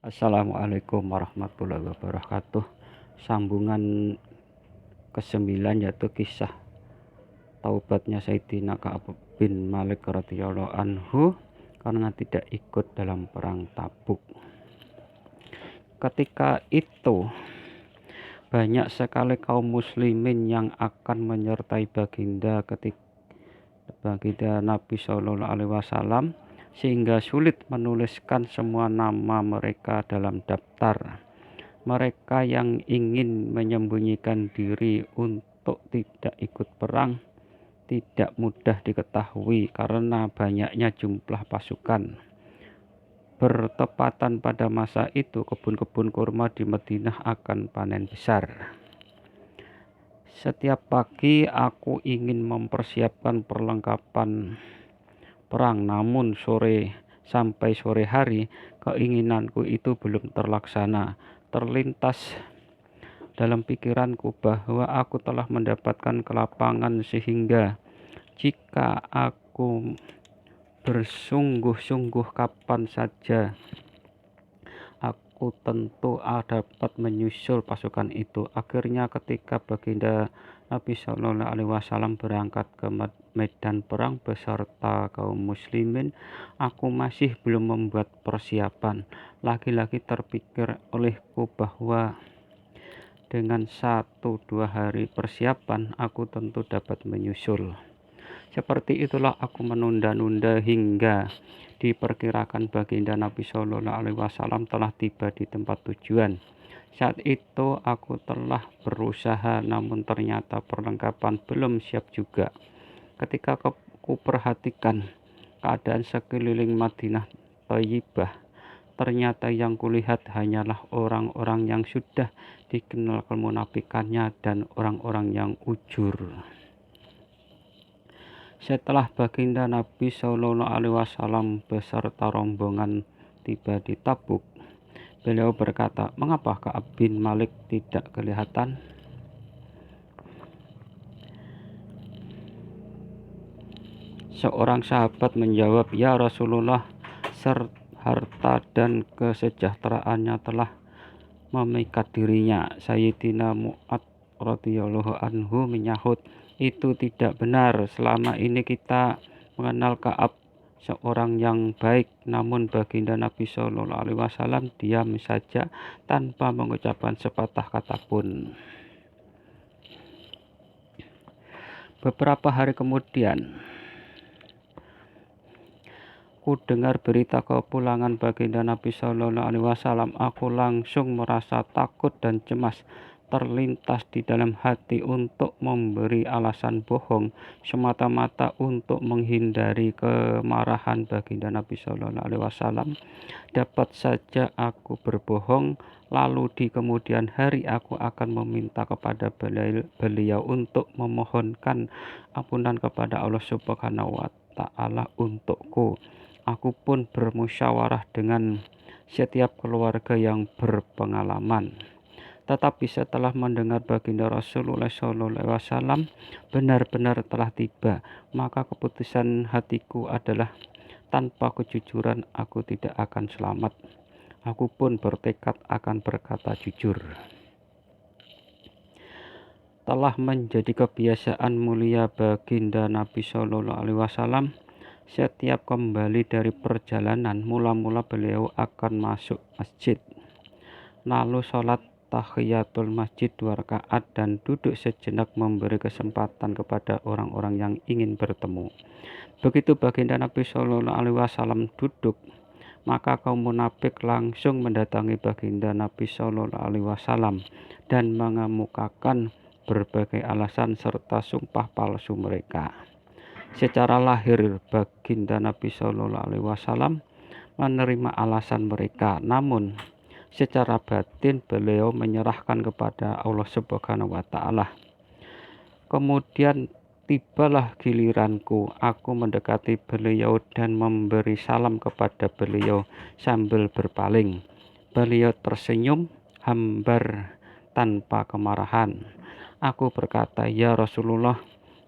Assalamualaikum warahmatullahi wabarakatuh. Sambungan ke-9 yaitu kisah taubatnya Sayyidina Ka'ab bin Malik radhiyallahu anhu karena tidak ikut dalam perang Tabuk. Ketika itu banyak sekali kaum muslimin yang akan menyertai baginda Nabi Shallallahu Alaihi Wasallam, sehingga sulit menuliskan semua nama mereka dalam daftar. Mereka yang ingin menyembunyikan diri untuk tidak ikut perang tidak mudah diketahui karena banyaknya jumlah pasukan. Bertepatan pada masa itu, kebun-kebun kurma di Madinah akan panen besar. Setiap pagi aku ingin mempersiapkan perlengkapan perang, namun sampai sore hari keinginanku itu belum terlaksana. Terlintas dalam pikiranku bahwa aku telah mendapatkan kelapangan, sehingga jika aku bersungguh-sungguh kapan saja aku tentu dapat menyusul pasukan itu. Akhirnya ketika baginda Nabi Shallallahu Alaihi Wasallam berangkat ke medan perang beserta kaum muslimin, aku masih belum membuat persiapan. Lagi-lagi terpikir olehku bahwa dengan 1-2 hari persiapan aku tentu dapat menyusul. Seperti itulah aku menunda-nunda hingga diperkirakan baginda Nabi Shallallahu Alaihi Wasallam telah tiba di tempat tujuan. Saat itu aku telah berusaha, namun ternyata perlengkapan belum siap juga. Ketika aku perhatikan keadaan sekeliling Madinah Thayyibah, ternyata yang kulihat hanyalah orang-orang yang sudah dikenal kemunafikannya dan orang-orang yang ujur. Setelah baginda Nabi Shallallahu Alaihi Wasallam beserta rombongan tiba di Tabuk, beliau berkata, "Mengapa Ka'ab bin Malik tidak kelihatan?" Seorang sahabat menjawab, "Ya Rasulullah, harta dan kesejahteraannya telah memikat dirinya." Sayyidina Mu'ad radhiyallahu anhu menyahut, "Itu tidak benar. Selama ini kita mengenal Ka'ab seorang yang baik." Namun baginda Nabi Shallallahu Alaihi Wasallam diam saja tanpa mengucapkan sepatah kata pun. Beberapa hari kemudian, ku dengar berita kepulangan baginda Nabi Shallallahu Alaihi Wasallam. Aku langsung merasa takut dan cemas. Terlintas di dalam hati untuk memberi alasan bohong semata-mata untuk menghindari kemarahan baginda Nabi Shallallahu Alaihi Wasallam. Dapat saja aku berbohong, lalu di kemudian hari aku akan meminta kepada beliau untuk memohonkan ampunan kepada Allah Subhanahu wa Ta'ala untukku. Aku pun bermusyawarah dengan setiap keluarga yang berpengalaman. Tetapi setelah mendengar baginda Rasulullah SAW benar-benar telah tiba, maka keputusan hatiku adalah tanpa kejujuran aku tidak akan selamat. Aku pun bertekad akan berkata jujur. Telah menjadi kebiasaan mulia baginda Nabi Shallallahu Alaihi Wasallam, setiap kembali dari perjalanan, mula-mula beliau akan masuk masjid, lalu sholat tahiyatul masjid 2 rakaat dan duduk sejenak memberi kesempatan kepada orang-orang yang ingin bertemu. Begitu baginda Nabi Shallallahu Alaihi Wasallam duduk, maka kaum munafik langsung mendatangi baginda Nabi Shallallahu Alaihi Wasallam dan mengemukakan berbagai alasan serta sumpah palsu mereka. Secara lahir baginda Nabi Shallallahu Alaihi Wasallam menerima alasan mereka, namun secara batin beliau menyerahkan kepada Allah Subhanahu wa Ta'ala. Kemudian tibalah giliranku. Aku mendekati beliau dan memberi salam kepada beliau sambil berpaling. Beliau tersenyum hambar tanpa kemarahan. Aku berkata, "Ya Rasulullah,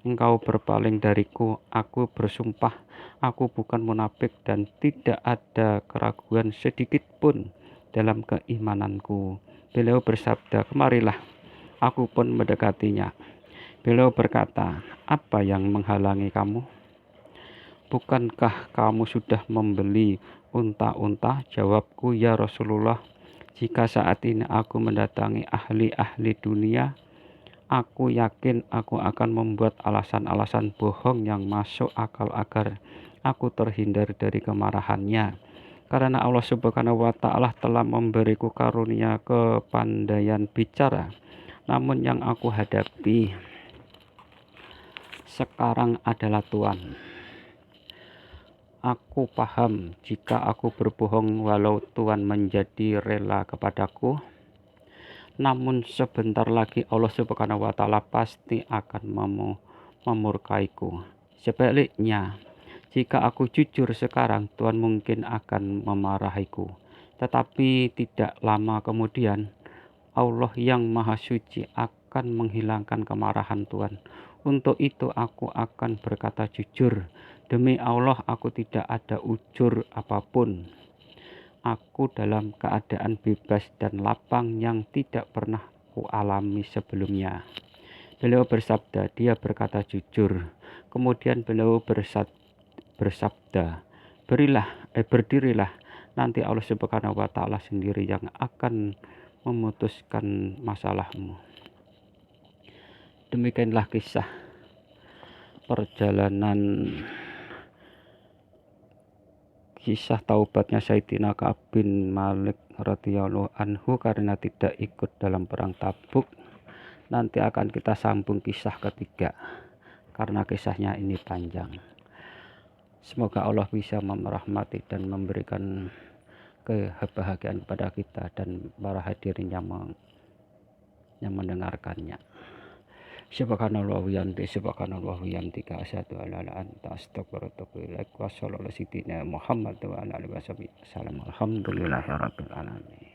engkau berpaling dariku. Aku bersumpah, aku bukan munafik dan tidak ada keraguan sedikit pun dalam keimananku. Beliau bersabda, kemarilah. Aku pun mendekatinya. Beliau berkata, apa yang menghalangi kamu? Bukankah kamu sudah membeli unta-unta? Jawabku, ya Rasulullah, jika saat ini aku mendatangi ahli-ahli dunia, aku yakin aku akan membuat alasan-alasan bohong yang masuk akal agar aku terhindar dari kemarahannya. Karena Allah Subhanahu wa Ta'ala telah memberiku karunia kepandaian bicara. Namun yang aku hadapi sekarang adalah Tuhan. Aku paham jika aku berbohong walau Tuhan menjadi rela kepadaku. Namun sebentar lagi Allah Subhanahu wa Ta'ala pasti akan memurkaiku. Sebaliknya, jika aku jujur sekarang, Tuhan mungkin akan memarahiku. Tetapi tidak lama kemudian, Allah yang Maha Suci akan menghilangkan kemarahan Tuhan. Untuk itu aku akan berkata jujur. Demi Allah, aku tidak ada ujur apapun. Aku dalam keadaan bebas dan lapang yang tidak pernah kualami sebelumnya. Beliau bersabda, dia berkata jujur. Kemudian beliau bersabda, berdirilah, nanti Allah Subhanahu wa Ta'ala sendiri yang akan memutuskan masalahmu. Demikianlah kisah perjalanan kisah taubatnya Sayyidina Ka'ab bin Malik radhiyallahu anhu karena tidak ikut dalam perang Tabuk. Nanti akan kita sambung kisah ketiga karena kisahnya ini panjang. Semoga Allah bisa merahmati dan memberikan kebahagiaan kepada kita dan para hadirin yang mendengarkannya. Subhanallah wa bihamdihi, subhanallah wa bihamdika, asyhadu an la ilaha illa anta, astaghfiruka wa atubu ilaik. Wa sallallahu ala sayyidina Muhammad wa ala alihi wasallam. Alhamdulillahirabbil alamin.